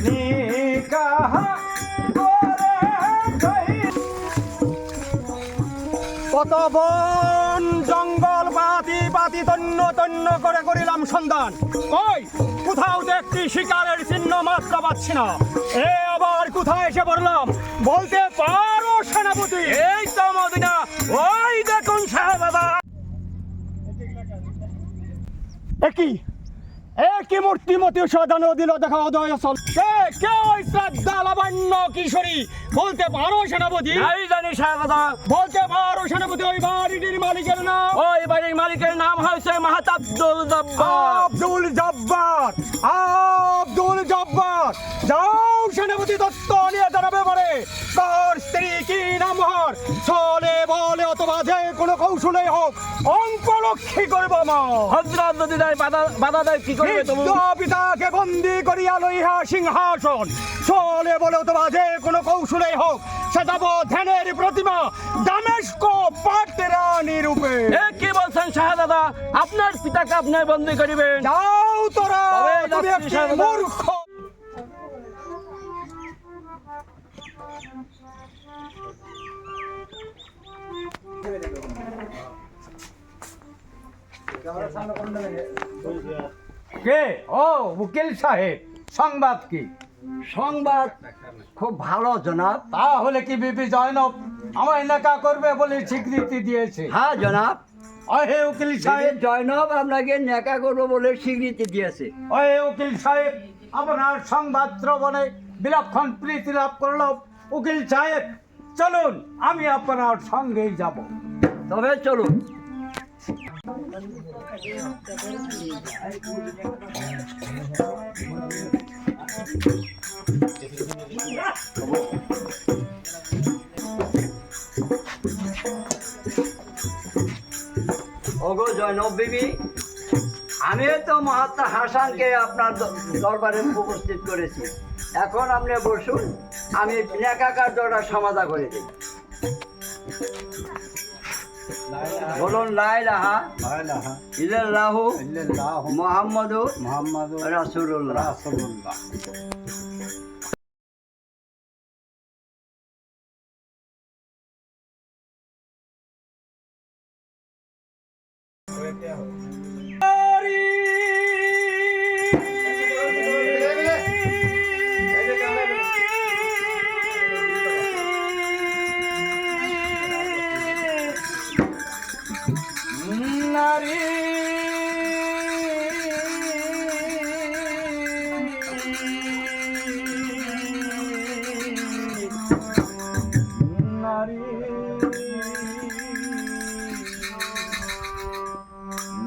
নিকাহ করে কত বন জঙ্গল বাতি বাতি তন্ন তন্ন করে করিলাম সন্ধান, কই কোথাও তো একটি শিকারের চিহ্ন মাত্র পাচ্ছি না। এ আবার কোথায় এসে পড়লাম বলতে পারো সেনাপতি? এই তো মদিনা, ওই দেখুন শাহবাবা। একই একই মূর্তিমতি সাজানো দিল দেখা উদয় চল। কে ওই শ্রদ্ধা লাবণ্য কিশোরী বলতে পারো সেনাপতি? নাই জানি শাহবাবা। বলতে পারো সেনাপতি ওই বাড়িটির মালিকের নাম? ওই বাড়ির মালিকের নাম হয়েছে মাহাত আব্দুল জব্বার। আব্দুল জব্বার, আব্দুল জব্বার। যাও সেনাপতি দত্ত নিয়ে জানাবে পারে তার স্ত্রী কি নাম হর, চলে বলে অথবা যে কোনো কৌশলে হোক অঙ্কলক্ষী করবো মা। হযরত যদি দেয় বাধা দেয় কি করবে তুমি? পিতাকে বন্দি করিয়া লইহা সিংহাসন, চলে বলে অথবা যে কোনো কৌশলে হোক সে যাব ধ্যানের প্রতিমা দামেস্ক পাটরানী রূপে। এ কি বলছেন শাহজাদা? আপনার পিতাকে আপনি বন্দি করিবেন? যাও তোরা, তবে তুমি যাচ্ছি একটি শাহজাদা। মূর্খ। কে? ও উকিল সাহেব, সংবাদ কি? সংবাদ খুব ভালো জনাব। তাহলে কি বিবি জয়নব আমায় নেকা করবে বলে স্বীকৃতি দিয়েছে? হ্যাঁ জনাব, হে উকিল সাহেব, জয়নব আপনাকে নেকা করবো বলে স্বীকৃতি দিয়েছে। হে উকিল সাহেব, আপনার সংবাদ শ্রবণে বিলক্ষণ প্রীতি লাভ করল। উকিল সাহেব চলুন, আমি আপনার সঙ্গেই যাব। তবে চলুন। ওগো জয়নব বিবি, আমি তো মহাত্মা হাসানকে আপনার দরবারে উপস্থিত করেছি। এখন আপনি বসুন, আমি নেকা কার্যটা সমাধা করে দিই। বলুন লা ইলাহা ইল্লাল্লাহু মুহাম্মাদুর রাসূলুল্লাহ। নারী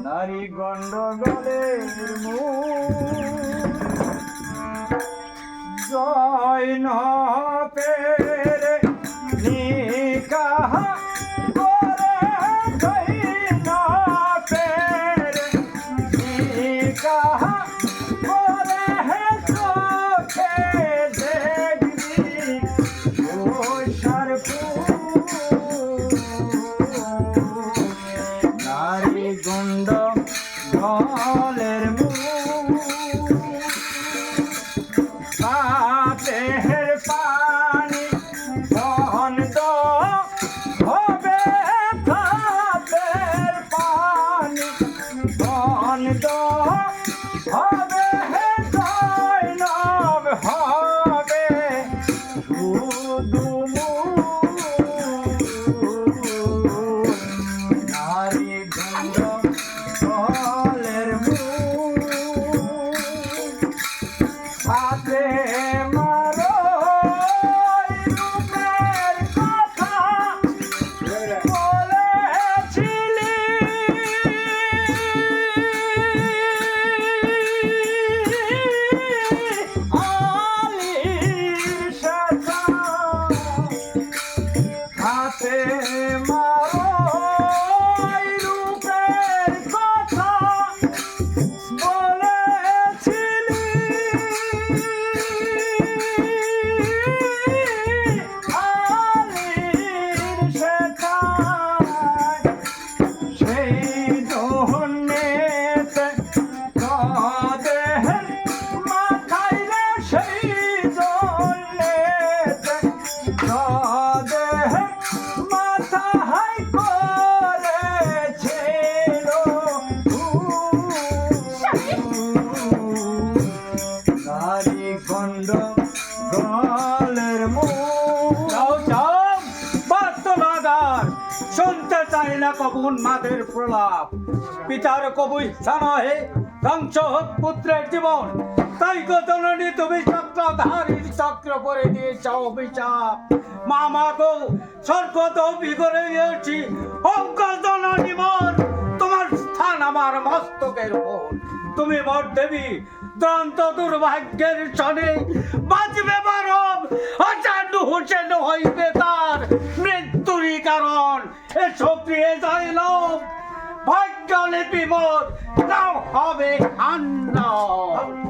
নারী গন্ডগোলের জয়নবের নিকাহ করে জয়নবের নিকাহ করে চোখে দেখবি নারী গন্ড গলের পাতের পানি বন্ধ হবে, পাতের পানি বন্ধ হবে, জয়নব হবে শুধু নারী গন্ড গলের হাতে মারো রূপের কথা বলেছিলি, আলীর সাজা হাতে মারো রূপের কথা বলেছিলি। কবুন মাদের প্রলাপ, পিতার কবু ইচ্ছা নহে ধ্বংস হোক পুত্রের জীবন। তাই গো জননী তুমি চক্রধারীর চক্র করে দিয়েছ অভিশাপ। মা গো স্বর্গ তো বিগড়ে গেছি, হোক জননী মোর তোমার স্থান আমার মস্তকের উপর। তুমি মোর দেবী দুরন্ত দুর্ভাগ্যের শনে, বাঁচবে বারব অচান্ডু হোসেন হইবে তার মৃত্যুরই কারণ। এসো প্রিয়ে জয়লভ, ভাগ্য লিপি মোর নাও হবে খান্ডন।